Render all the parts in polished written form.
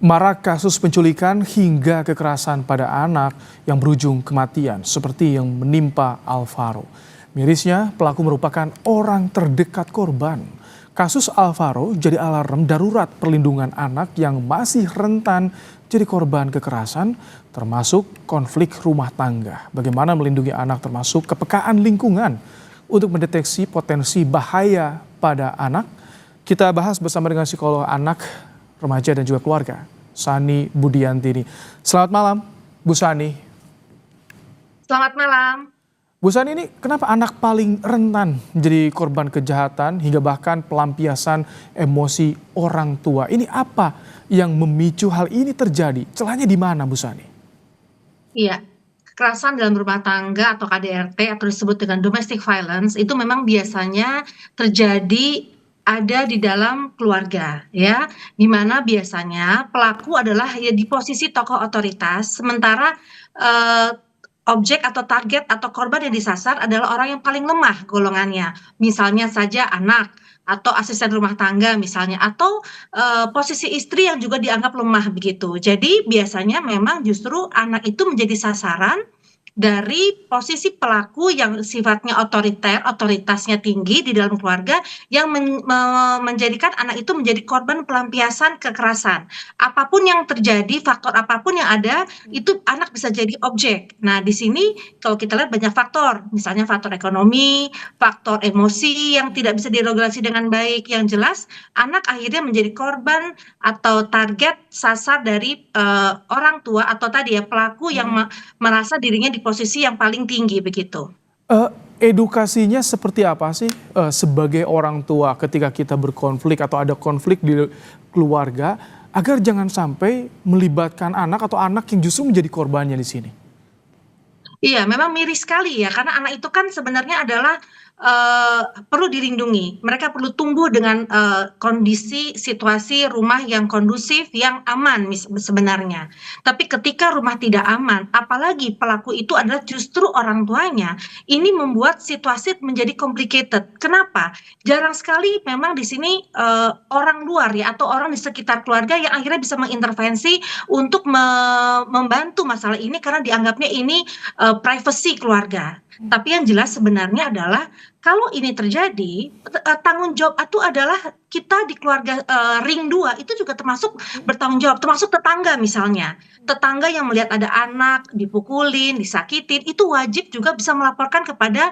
Marak kasus penculikan hingga kekerasan pada anak yang berujung kematian seperti yang menimpa Alvaro. Mirisnya, pelaku merupakan orang terdekat korban. Kasus Alvaro jadi alarm darurat perlindungan anak yang masih rentan jadi korban kekerasan, termasuk konflik rumah tangga. Bagaimana melindungi anak termasuk kepekaan lingkungan untuk mendeteksi potensi bahaya pada anak. Kita bahas bersama dengan psikolog anak, remaja dan juga keluarga, Sani Budiantini. Selamat malam, Bu Sani. Selamat malam. Bu Sani, ini kenapa anak paling rentan menjadi korban kejahatan hingga bahkan pelampiasan emosi orang tua? Ini apa yang memicu hal ini terjadi? Celahnya di mana, Bu Sani? Iya, kekerasan dalam rumah tangga atau KDRT atau disebut dengan domestic violence itu memang biasanya terjadi ada di dalam keluarga, ya, di mana biasanya pelaku adalah ya di posisi tokoh otoritas, sementara objek atau target atau korban yang disasar adalah orang yang paling lemah golongannya. Misalnya saja anak atau asisten rumah tangga misalnya, atau posisi istri yang juga dianggap lemah begitu. Jadi biasanya memang justru anak itu menjadi sasaran dari posisi pelaku yang sifatnya otoriter, otoritasnya tinggi di dalam keluarga yang menjadikan anak itu menjadi korban pelampiasan kekerasan. Apapun yang terjadi, faktor apapun yang ada, itu anak bisa jadi objek. Nah, di sini kalau kita lihat banyak faktor, misalnya faktor ekonomi, faktor emosi yang tidak bisa diregulasi dengan baik. Yang jelas, anak akhirnya menjadi korban atau target sasar dari orang tua atau tadi ya pelaku yang merasa dirinya di posisi yang paling tinggi begitu. Edukasinya seperti apa sih sebagai orang tua ketika kita berkonflik atau ada konflik di keluarga agar jangan sampai melibatkan anak atau anak yang justru menjadi korbannya di sini? Iya, memang miris sekali ya, karena anak itu kan sebenarnya adalah perlu dilindungi. Mereka perlu tumbuh dengan kondisi situasi rumah yang kondusif, yang aman sebenarnya. Tapi ketika rumah tidak aman, apalagi pelaku itu adalah justru orang tuanya, ini membuat situasi menjadi complicated. Kenapa? Jarang sekali memang di sini orang luar ya atau orang di sekitar keluarga yang akhirnya bisa mengintervensi untuk membantu masalah ini karena dianggapnya ini privacy keluarga. Tapi yang jelas sebenarnya adalah kalau ini terjadi, tanggung jawab itu adalah kita di keluarga ring 2 itu juga termasuk bertanggung jawab, termasuk tetangga misalnya. Tetangga yang melihat ada anak dipukulin, disakitin, itu wajib juga bisa melaporkan kepada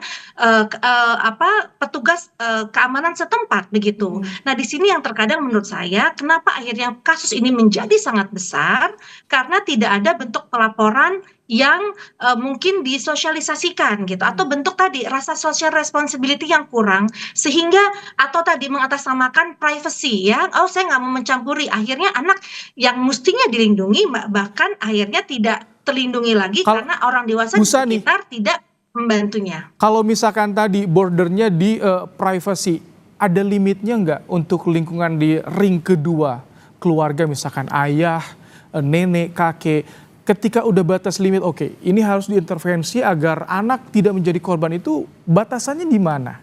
petugas keamanan setempat begitu. Nah, di sini yang terkadang menurut saya kenapa akhirnya kasus ini menjadi sangat besar karena tidak ada bentuk pelaporan yang mungkin disosialisasikan gitu atau bentuk tadi rasa social responsibility yang kurang sehingga atau tadi mengatasnamakan privacy ya, oh saya nggak mau mencampuri, akhirnya anak yang mestinya dilindungi bahkan akhirnya tidak terlindungi lagi karena orang dewasa di sekitar tidak membantunya. Kalau misalkan tadi bordernya di privacy, ada limitnya nggak untuk lingkungan di ring kedua keluarga misalkan ayah, nenek, kakek? Ketika udah batas limit, oke, ini harus diintervensi agar anak tidak menjadi korban, itu batasannya di mana?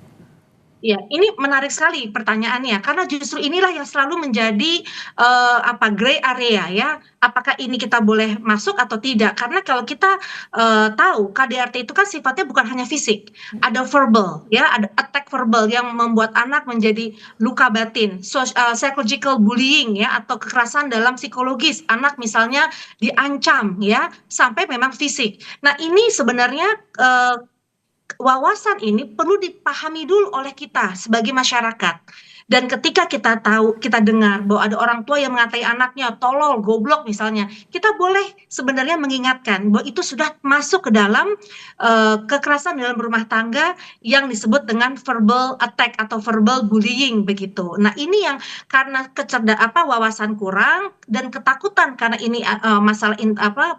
Ya, ini menarik sekali pertanyaannya, karena justru inilah yang selalu menjadi gray area ya. Apakah ini kita boleh masuk atau tidak? Karena kalau kita tahu KDRT itu kan sifatnya bukan hanya fisik, ada verbal ya, ada attack verbal yang membuat anak menjadi luka batin, psychological bullying ya, atau kekerasan dalam psikologis. Anak misalnya diancam ya, sampai memang fisik. Nah, ini sebenarnya wawasan ini perlu dipahami dulu oleh kita sebagai masyarakat. Dan ketika kita tahu, kita dengar bahwa ada orang tua yang mengatai anaknya tolol, goblok misalnya, kita boleh sebenarnya mengingatkan bahwa itu sudah masuk ke dalam kekerasan dalam rumah tangga yang disebut dengan verbal attack atau verbal bullying begitu. Nah, ini yang karena wawasan kurang dan ketakutan karena ini masalah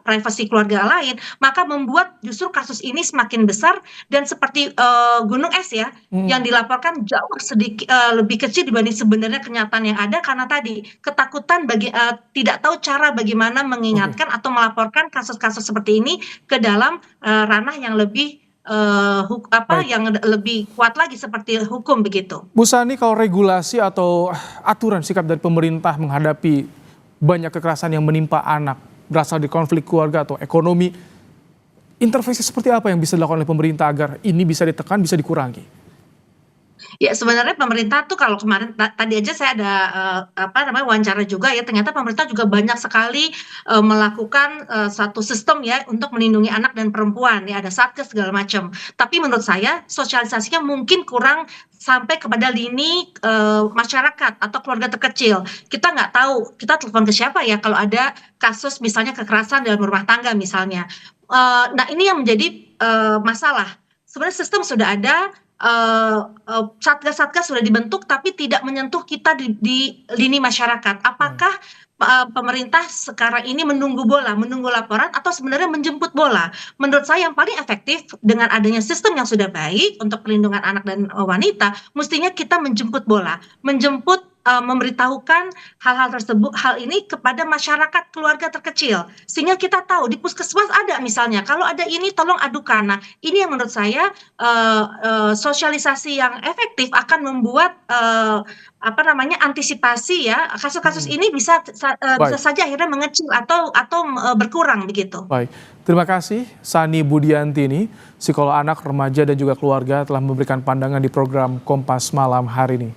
privasi keluarga lain, maka membuat justru kasus ini semakin besar dan seperti gunung es ya, yang dilaporkan jauh lebih kecil dibanding sebenarnya kenyataan yang ada karena tadi ketakutan tidak tahu cara bagaimana mengingatkan atau melaporkan kasus-kasus seperti ini ke dalam ranah yang lebih yang lebih kuat lagi seperti hukum begitu. Bu Sani, kalau regulasi atau aturan sikap dari pemerintah menghadapi banyak kekerasan yang menimpa anak berasal dari konflik keluarga atau ekonomi. Intervensi seperti apa yang bisa dilakukan oleh pemerintah agar ini bisa ditekan, bisa dikurangi? Ya sebenarnya pemerintah tuh kalau kemarin tadi aja saya ada, apa namanya, wawancara juga ya, ternyata pemerintah juga banyak sekali, melakukan, satu sistem ya untuk melindungi anak dan perempuan ya, ada Satgas segala macam. Tapi menurut saya sosialisasinya mungkin kurang sampai kepada lini, masyarakat atau keluarga terkecil. Kita nggak tahu, kita telepon ke siapa ya kalau ada kasus misalnya kekerasan dalam rumah tangga misalnya. Nah ini yang menjadi, masalah. Sebenarnya sistem sudah ada, satgas-satgas sudah dibentuk tapi tidak menyentuh kita di lini masyarakat. Baik. Apakah, pemerintah sekarang ini menunggu bola, menunggu laporan atau sebenarnya menjemput bola? Menurut saya yang paling efektif dengan adanya sistem yang sudah baik untuk perlindungan anak dan, wanita, mestinya kita menjemput bola, memberitahukan hal ini kepada masyarakat keluarga terkecil, sehingga kita tahu di puskesmas ada misalnya, kalau ada ini tolong adukan. Nah, ini yang menurut saya, sosialisasi yang efektif akan membuat, apa namanya, antisipasi ya, kasus-kasus Mhm. ini bisa Baik. saja akhirnya mengecil atau berkurang begitu. Baik, terima kasih Sani Budiantini, psikolog anak, remaja dan juga keluarga telah memberikan pandangan di program Kompas Malam hari ini.